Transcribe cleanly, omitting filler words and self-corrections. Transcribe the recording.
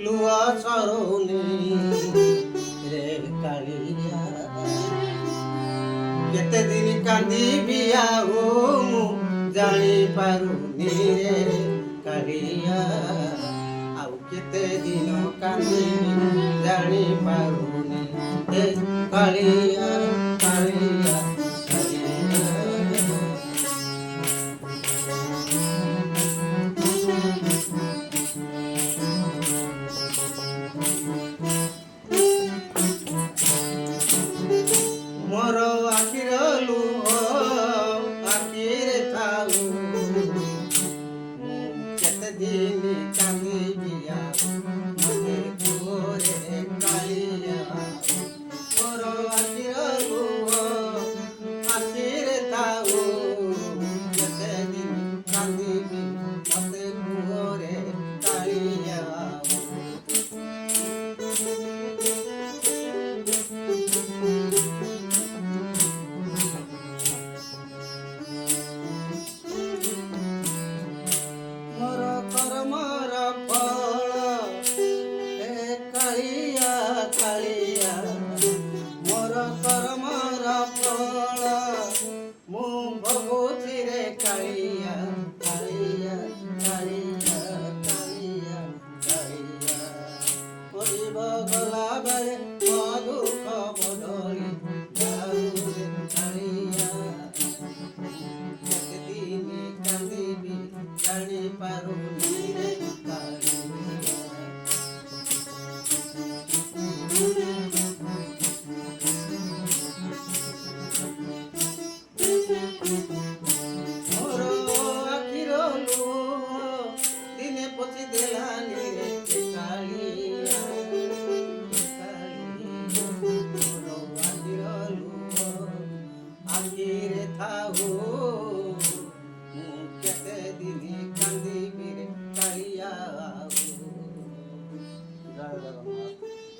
লুয়া চরণে রে কালিয়া কেতে দিন কান্দিবি ଆଉ ମୁଁ ଜାଣିପାରୁନି ରେ କାଳିଆ ଆଉ କେତେ ଦିନ କାନ୍ଦିବି ଜାଣିପାରୁନି ହେ କାଳିଆ କାଳିଆ ମୋର ଆଖିର ଲୁହ ଆଖିରେ ଥାଉ ମୁଁ କେତେ ଦିନ କାନ୍ଦିବି ଆଉ ମତେ କୁହରେ କାଳିଆ ମୋର ଆଖିର ଲୁହ ଆଖିରେ ଥାଉ କେତେ ଦିନ କାନ୍ଦିବି ମତେ କୁହରେ କାଳିଆ ମୋର କର୍ମର ଫଳ ଏ କାଳିଆ କାଳିଆ ମୋର କର୍ମର ଫଳ ମୁଁ ଭୋଗୁଛି ରେ କାଳିଆ କାଳିଆ କାଳିଆ କାଳିଆ କାଳିଆ କରିବ ଗଲା ବେଳେ ମୋ ଦୁଃଖ ବଦଳି ଯାଉ ରେ କାଳିଆ କେତେ ଦିନ କାନ୍ଦିବି ଜାଣିପାରୁନି ରେ କାଳିଆ ମୋର ଆଖିର ଲୁହ ଦିନେ ପୋଛି ଦେଲାନି ରେ କାଳିଆ ମୋର ଆଖିର ଲୁହ ଆଖିରେ ଥାଉ ମୁଁ କେତେ ଦିନ କାନ୍ଦିବି ରେ କାଳିଆ। ଜୟ ଜଗନ୍ନାଥ।